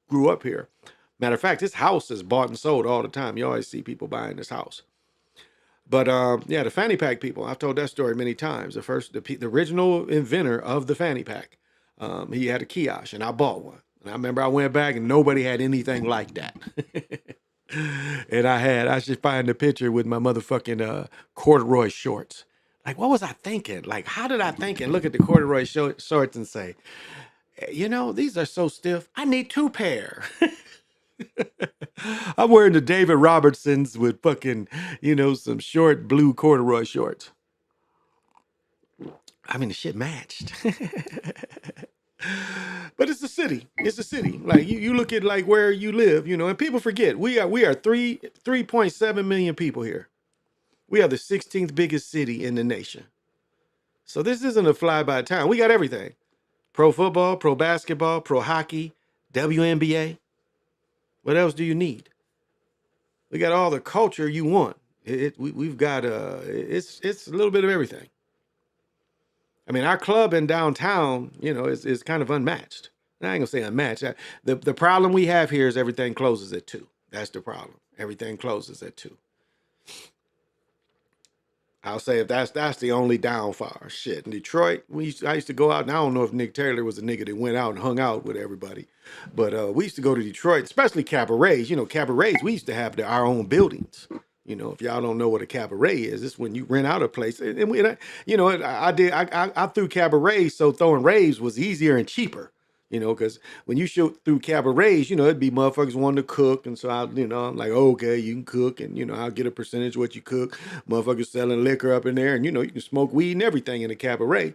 grew up here. Matter of fact, this house is bought and sold all the time. You always see people buying this house. But the fanny pack people, I've told that story many times. The original inventor of the fanny pack, he had a kiosk, and I bought one. And I remember I went back and nobody had anything like that. And I should find a picture with my motherfucking corduroy shorts. Like, what was I thinking? Like, how did I think and look at the corduroy shorts and say, these are so stiff. I need 2 pair. I'm wearing the David Robertsons with fucking, some short blue corduroy shorts. I mean, the shit matched. But it's a city. It's a city. Like you look at where you live, and people forget we are 3.7 million people here. We are the 16th biggest city in the nation. So this isn't a fly-by town. We got everything. Pro football, pro basketball, pro hockey, WNBA. What else do you need? We got all the culture you want. We've got it's a little bit of everything. I mean, our club in downtown, is kind of unmatched. I ain't gonna say unmatched. The problem we have here is everything closes at 2. That's the problem. Everything closes at 2. I'll say if that's the only downfall. Shit, in Detroit, I used to go out, and I don't know if Nick Taylor was a nigga that went out and hung out with everybody, but we used to go to Detroit, especially cabarets. You know, cabarets, we used to have our own buildings. You know, if y'all don't know what a cabaret is, it's when you rent out a place. And we, you know, I threw cabarets, so throwing raves was easier and cheaper. You know, because when you shoot through cabarets, you know, it'd be motherfuckers wanting to cook. And so I'm like, oh, okay, you can cook. And, you know, I'll get a percentage of what you cook. Motherfuckers selling liquor up in there. And, you know, you can smoke weed and everything in a cabaret.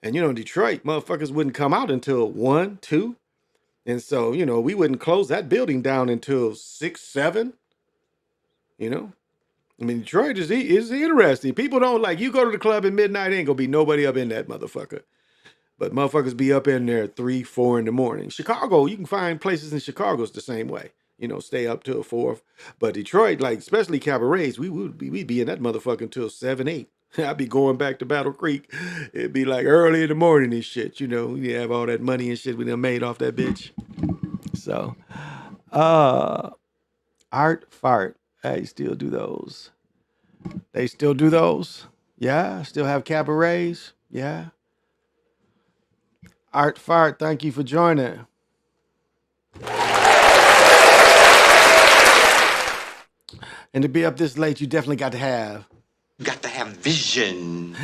And, you know, in Detroit, motherfuckers wouldn't come out until 1, 2. And so, you know, we wouldn't close that building down until 6, 7. You know, I mean, Detroit is interesting. People don't like, you go to the club at midnight, ain't gonna be nobody up in that motherfucker. But motherfuckers be up in there 3, 4 in the morning. Chicago, you can find places in Chicago it's the same way. You know, stay up till 4. But Detroit, like especially cabarets, we'd be in that motherfucker until 7, 8. I'd be going back to Battle Creek. It'd be like early in the morning and shit. You know, we have all that money and shit we done made off that bitch. So, Art Fart. Hey, still do those. They still do those. Yeah, still have cabarets. Yeah. Art Fart, thank you for joining. And to be up this late, you definitely got to have vision.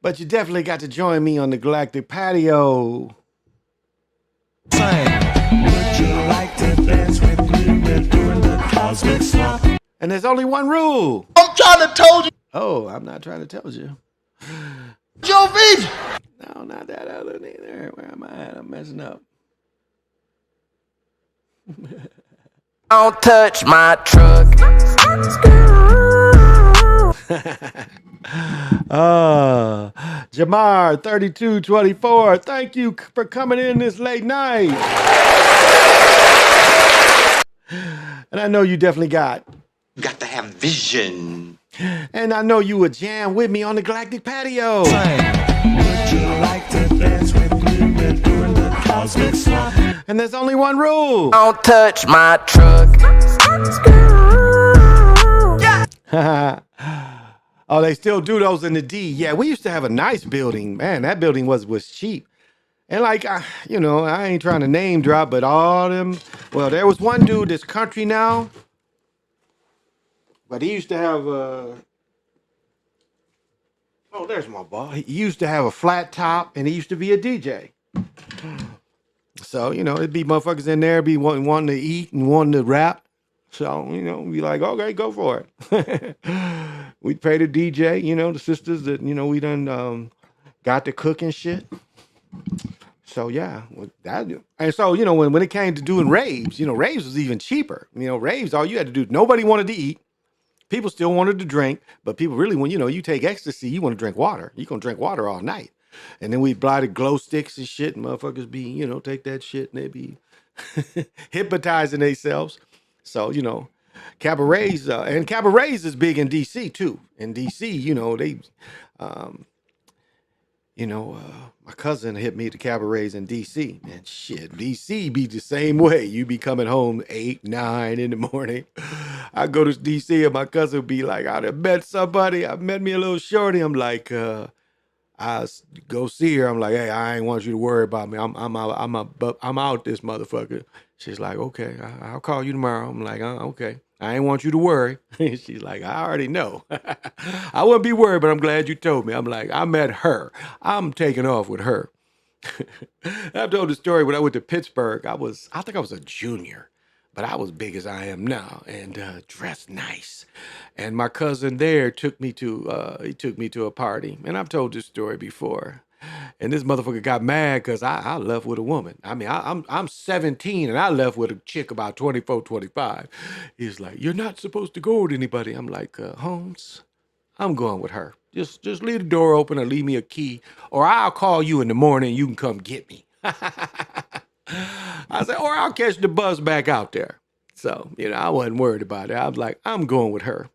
But you definitely got to join me on the Galactic Patio. Would you like to dance with me? We're doing the cosmic swap. And there's only one rule. I'm trying to tell you. Oh, I'm not trying to tell you. Joe V. No, not that other neither. Where am I at? I'm messing up. Don't touch my truck. Jamar 3224, thank you for coming in this late night. And I know you definitely got to have vision. And I know you would jam with me on the Galactic Patio. Would you like to dance with me? We're doing the cosmic swap. And there's only one rule. Don't touch my truck. Oh, they still do those in the D. Yeah, we used to have a nice building. Man, that building was cheap. And like, you know, I ain't trying to name drop, but all them, well, there was one dude that's country now. But he used to have oh, there's my ball. He used to have a flat top and he used to be a DJ. So, you know, it'd be motherfuckers in there, be wanting to eat and wanting to rap. So, you know, we like, okay, go for it. We'd pay the DJ, you know, the sisters that, you know, we done got to cook and shit. So, yeah. And so, you know, when it came to doing raves, you know, raves was even cheaper. You know, raves, all you had to do, nobody wanted to eat. People still wanted to drink, but people really, when, you know, you take ecstasy, you want to drink water. You're going to drink water all night. And then we buy the glow sticks and shit, and motherfuckers be, you know, take that shit and they be hypnotizing themselves. So, you know, cabarets, and cabarets is big in DC too. In DC, you know, they, my cousin hit me to cabarets in DC, and shit, DC be the same way. You be coming home 8, 9 in the morning. I go to DC and my cousin be like, I done met somebody. I met me a little shorty. I'm like, I go see her. I'm like, hey, I ain't want you to worry about me. I'm out this motherfucker. She's like, okay, I'll call you tomorrow. I'm like, okay. I ain't want you to worry. She's like, I already know. I wouldn't be worried, but I'm glad you told me. I'm like, I met her. I'm taking off with her. I've told the story when I went to Pittsburgh. I think I was a junior, but I was big as I am now and dressed nice. And my cousin there took me to a party. And I've told this story before. And this motherfucker got mad because I left with a woman. I mean, I'm 17 and I left with a chick about 24, 25. He's like, you're not supposed to go with anybody. I'm like, Holmes, I'm going with her. Just leave the door open or leave me a key, or I'll call you in the morning and you can come get me. I said, or I'll catch the bus back out there. So, you know, I wasn't worried about it. I was like, I'm going with her.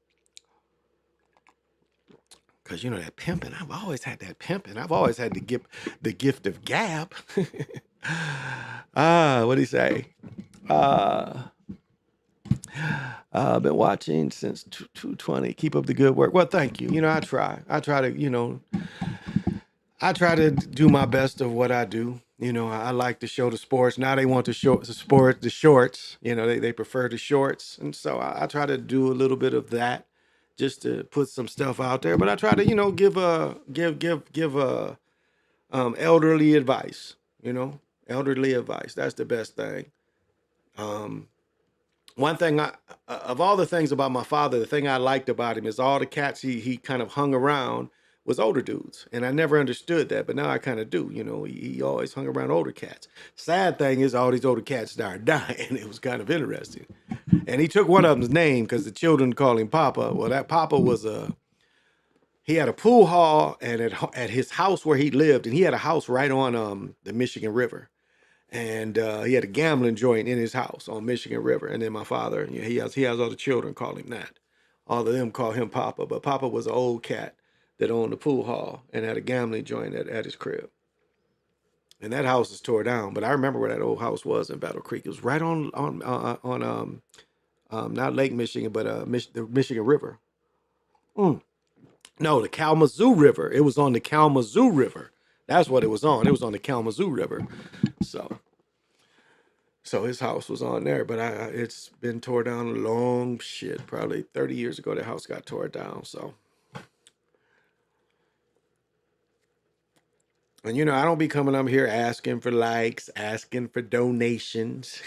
Because, you know, that pimping, I've always had that pimping. I've always had the gift of gab. What'd he say? I've been watching since 220. Keep up the good work. Well, thank you. You know, I try to, I try to do my best of what I do. You know, I like to show the sports. Now they want the shorts. You know, they prefer the shorts. And so I try to do a little bit of that just to put some stuff out there. But I try to, give elderly advice, elderly advice. That's the best thing. One thing of all the things about my father, the thing I liked about him is all the cats he kind of hung around was older dudes. And I never understood that, but now I kind of do. He always hung around older cats. Sad thing is all these older cats started dying. It was kind of interesting. And he took one of them's name because the children called him Papa. Well, that Papa was he had a pool hall and at his house where he lived, and he had a house right on the Michigan River. And he had a gambling joint in his house on Michigan River. And then my father, he has all the children call him that. All of them call him Papa. But Papa was an old cat that owned the pool hall and had a gambling joint at his crib. And that house is tore down. But I remember where that old house was in Battle Creek. It was right on not Lake Michigan, but the Michigan River. No, the Kalamazoo River. It was on the Kalamazoo River. That's what it was on. It was on the Kalamazoo River. So his house was on there, but it's been tore down a long shit. Probably 30 years ago, the house got tore down. So, and I don't be coming up here asking for likes, asking for donations.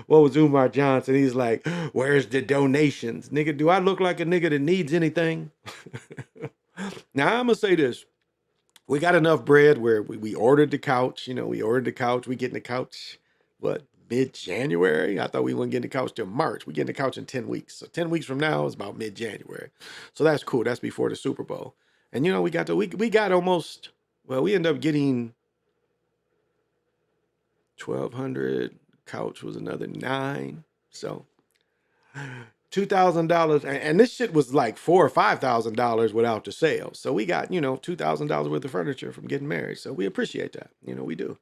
What was Umar Johnson? He's like, "Where's the donations, nigga? Do I look like a nigga that needs anything?" Now I'm gonna say this. We got enough bread where we ordered the couch. We ordered the couch. We getting the couch, mid-January? I thought we wouldn't get the couch till March. We getting the couch in 10 weeks. So 10 weeks from now is about mid-January. So that's cool. That's before the Super Bowl. And we got almost, we ended up getting 1,200. Couch was another 9. So $2,000, and this shit was like $4,000 or $5,000 without the sale. So we got $2,000 worth of furniture from getting married. So we appreciate that. We do.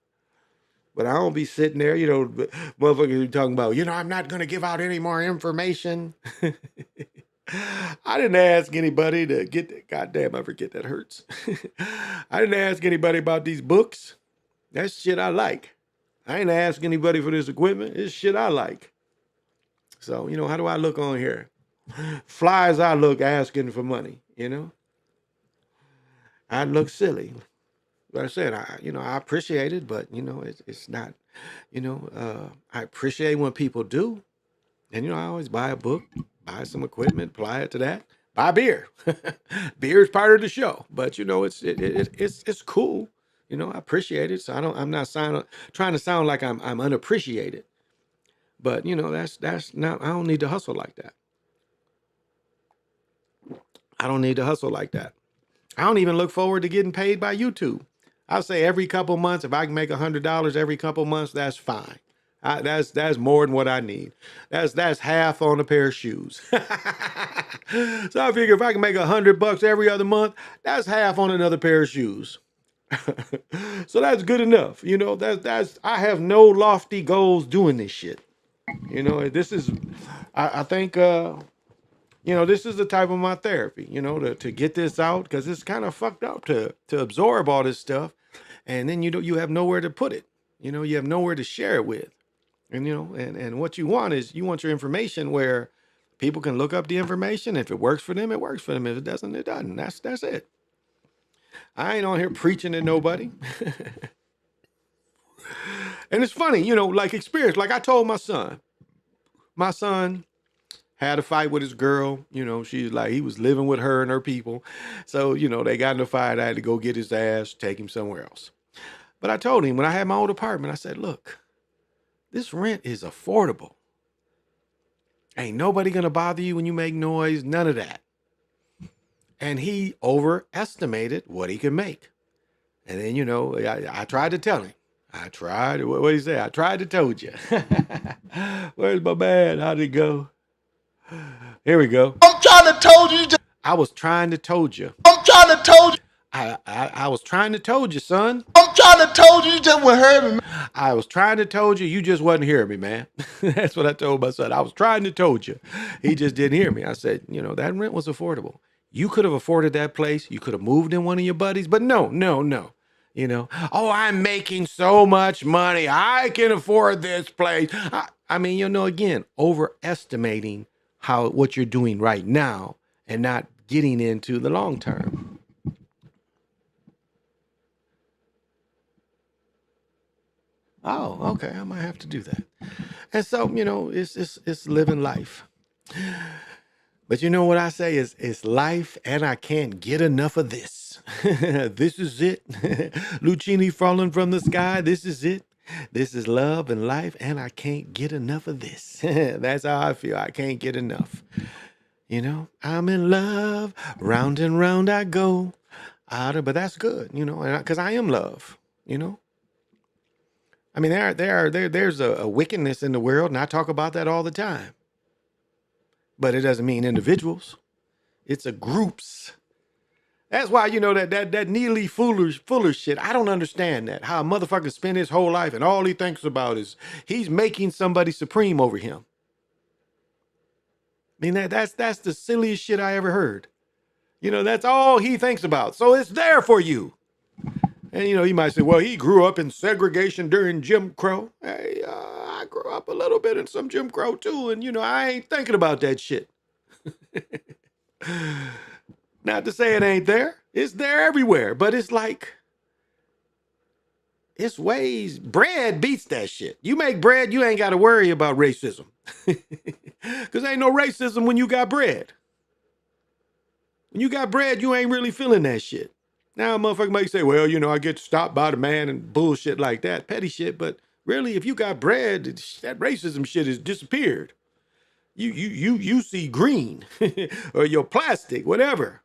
But I don't be sitting there, motherfuckers talking about, I'm not gonna give out any more information. I didn't ask anybody to get that. Goddamn, I forget that hurts. I didn't ask anybody about these books. That's shit I like. I ain't ask anybody for this equipment. It's shit I like. So, how do I look on here? Fly as I look asking for money, I look silly. Like I said, I appreciate it, but, it's not, I appreciate when people do. And, I always buy a book, buy some equipment, apply it to that, buy beer. Beer is part of the show, but, it's cool. I appreciate it. So I'm not trying to sound like I'm unappreciated. But, that's not, I don't need to hustle like that. I don't need to hustle like that. I don't even look forward to getting paid by YouTube. I'll say every couple months, if I can make $100 every couple months, that's fine. That's more than what I need. That's half on a pair of shoes. So I figure if I can make $100 every other month, that's half on another pair of shoes. So that's good enough. That's I have no lofty goals doing this shit. This is, I think, this is the type of my therapy, to get this out, because it's kind of fucked up to absorb all this stuff. And then, you have nowhere to put it. You have nowhere to share it with. And, and what you want is you want your information where people can look up the information. If it works for them, it works for them. If it doesn't, it doesn't. That's it. I ain't on here preaching to nobody. And it's funny, like experience. Like I told my son had a fight with his girl. She's like, he was living with her and her people. So, they got in a fight. I had to go get his ass, take him somewhere else. But I told him when I had my old apartment, I said, look, this rent is affordable. Ain't nobody going to bother you when you make noise. None of that. And he overestimated what he could make. And then, I tried to tell him. What did he say? I tried to told you. Where's my man? How'd it go? Here we go. I'm trying to told you. I was trying to told you. I'm trying to told you. I I was trying to told you, son. I'm trying to told you, you just wouldn't hear me, man. I was trying to told you, you just wasn't hearing me, man. That's what I told my son. I was trying to told you. He just didn't hear me. I said, you know, that rent was affordable. You could have afforded that place. You could have moved in one of your buddies, but no. You know, oh, I'm making so much money. I can afford this place. I mean, you know, again, overestimating what you're doing right now and not getting into the long term. Oh, okay. I might have to do that. And so, you know, it's living life. But you know what I say is it's life, and I can't get enough of this. This is it. Lucini falling from the sky. This is it. This is love and life, and I can't get enough of this. That's how I feel. I can't get enough. You know, I'm in love. Round and round I go. But that's good, you know, because I am love, you know. I mean, there's a wickedness in the world, and I talk about that all the time. But it doesn't mean individuals. It's a groups. That's why, you know, that nearly foolish shit. I don't understand that. How a motherfucker spend his whole life and all he thinks about is he's making somebody supreme over him. I mean, that's the silliest shit I ever heard. You know, that's all he thinks about. So it's there for you. And, you know, you might say, well, he grew up in segregation during Jim Crow. Hey, I grew up a little bit in some Jim Crow too. And, you know, I ain't thinking about that shit. Not to say it ain't there. It's there everywhere. But it's like, it's ways. Bread beats that shit. You make bread, you ain't got to worry about racism. Because ain't no racism when you got bread. When you got bread, you ain't really feeling that shit. Now, a motherfucker might say, well, you know, I get stopped by the man and bullshit like that, petty shit. But really, if you got bread, that racism shit has disappeared. You see green or your plastic, whatever.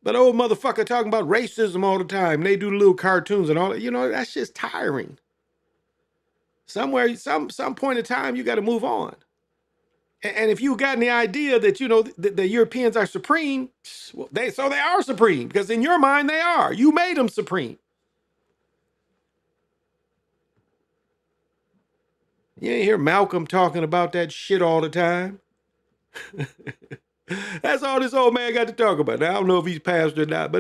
But old motherfucker talking about racism all the time. They do little cartoons and all that. You know, that shit's tiring. Somewhere, some point in time, you got to move on. And if you got any idea that, you know, the Europeans are supreme, well, they are supreme, because in your mind they are. You made them supreme. You ain't hear Malcolm talking about that shit all the time. That's all this old man got to talk about. Now, I don't know if he's passed or not, but